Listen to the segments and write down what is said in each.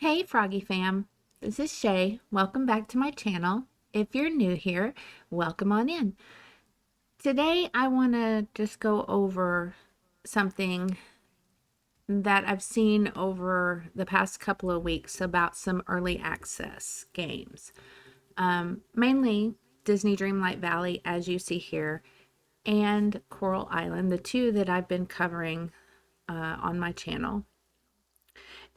Hey Froggy fam, this is Shay. Welcome back to my channel. If you're new here, welcome on in. Today I want to just go over something that I've seen over the past couple of weeks about some early access games. Mainly Disney Dreamlight Valley, as you see here, and Coral Island, the two that I've been covering on my channel.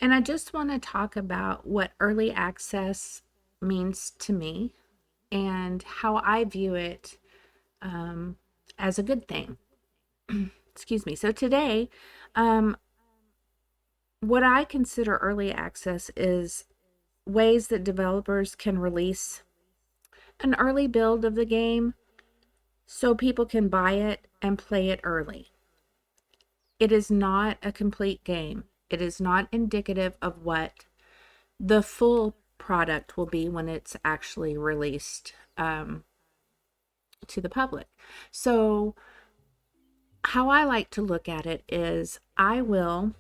And I just want to talk about what early access means to me and how I view it as a good thing. Excuse me. So today, um, what I consider early access is ways that developers can release an early build of the game so people can buy it and play it early. It is not a complete game. It is not indicative of what the full product will be when it's actually released to the public. So how I like to look at it is I will,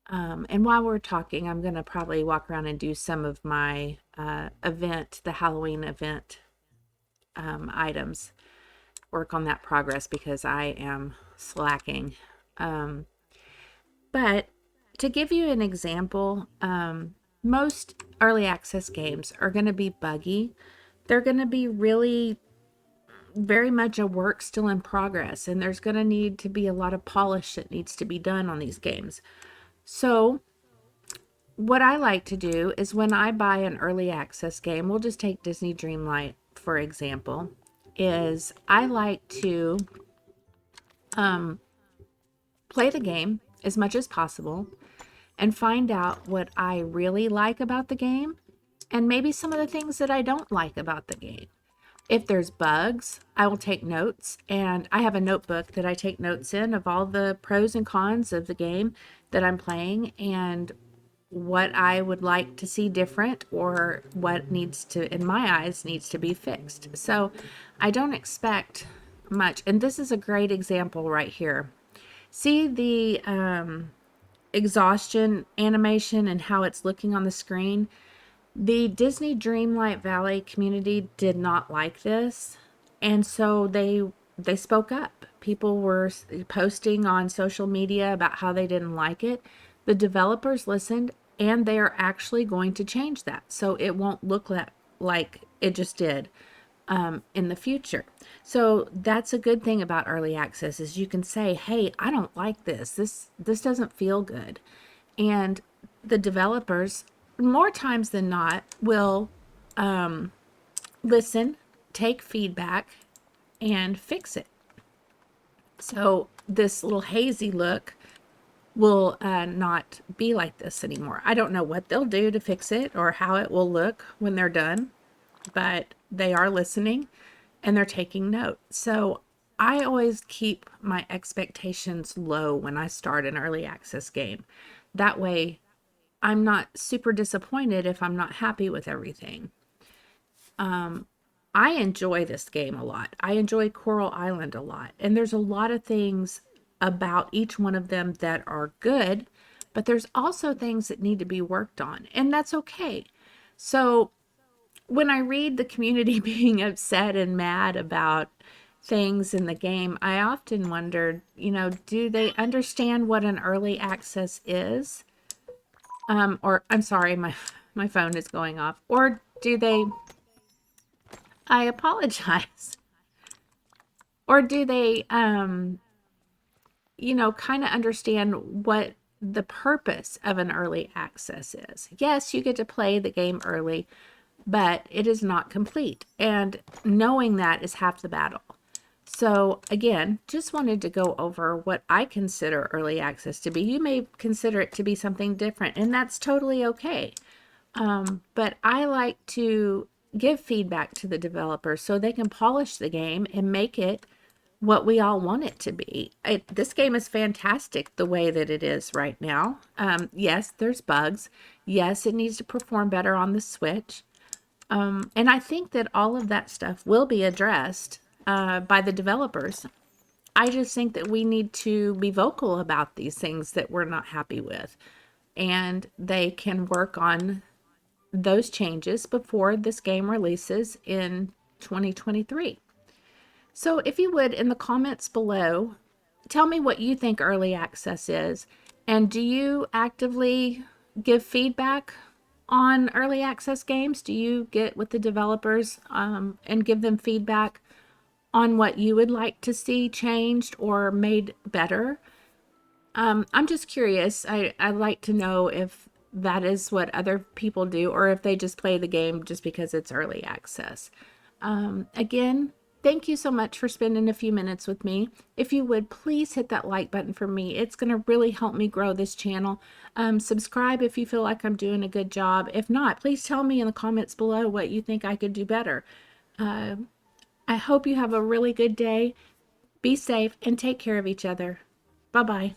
and while we're talking, I'm going to probably walk around and do some of my the Halloween event items, work on that progress because I am slacking. But to give you an example, most early access games are going to be buggy. They're going to be really very much a work still in progress, and there's going to need to be a lot of polish that needs to be done on these games. So what I like to do is when I buy an early access game, we'll just take Disney Dreamlight for example, is I like to play the game as much as possible and find out what I really like about the game and maybe some of the things that I don't like about the game. If there's bugs, I will take notes, and I have a notebook that I take notes in of all the pros and cons of the game that I'm playing and what I would like to see different or what needs to, in my eyes, needs to be fixed. So I don't expect much. And this is a great example right here. See the exhaustion animation and how it's looking on the screen? The Disney Dreamlight Valley community did not like this, and so they spoke up. People were posting on social media about how they didn't like it. The developers listened, and they are actually going to change that, so it won't look like it just did in the future. So that's a good thing about early access is you can say, "Hey, I don't like this. This doesn't feel good," and the developers more times than not will listen, take feedback, and fix it. So this little hazy look will not be like this anymore. I don't know what they'll do to fix it or how it will look when they're done, but they are listening and they're taking note. So I always keep my expectations low when I start an early access game. That way I'm not super disappointed if I'm not happy with everything. I enjoy this game a lot. I enjoy Coral Island a lot. And there's a lot of things about each one of them that are good, but there's also things that need to be worked on, and that's okay. So when I read the community being upset and mad about things in the game, I often wondered, do they understand what an early access is? Or I'm sorry, my phone is going off. Or do they, I apologize. Or do they, kind of understand what the purpose of an early access is? Yes, you get to play the game early, but it is not complete. And knowing that is half the battle. So again, just wanted to go over what I consider early access to be. You may consider it to be something different, and that's totally okay. But I like to give feedback to the developers so they can polish the game and make it what we all want it to be. This game is fantastic the way that it is right now. Yes, there's bugs. Yes, it needs to perform better on the Switch. And I think that all of that stuff will be addressed by the developers. I just think that we need to be vocal about these things that we're not happy with. and they can work on those changes before this game releases in 2023. So if you would, in the comments below, tell me what you think early access is. And do you actively give feedback on early access games? Do you get with the developers and give them feedback on what you would like to see changed or made better? I'm just curious. I'd like to know if that is what other people do or if they just play the game just because it's early access. Again, thank you so much for spending a few minutes with me. If you would, please hit that like button for me. It's going to really help me grow this channel. Subscribe if you feel like I'm doing a good job. If not, please tell me in the comments below what you think I could do better. I hope you have a really good day. Be safe and take care of each other. Bye-bye.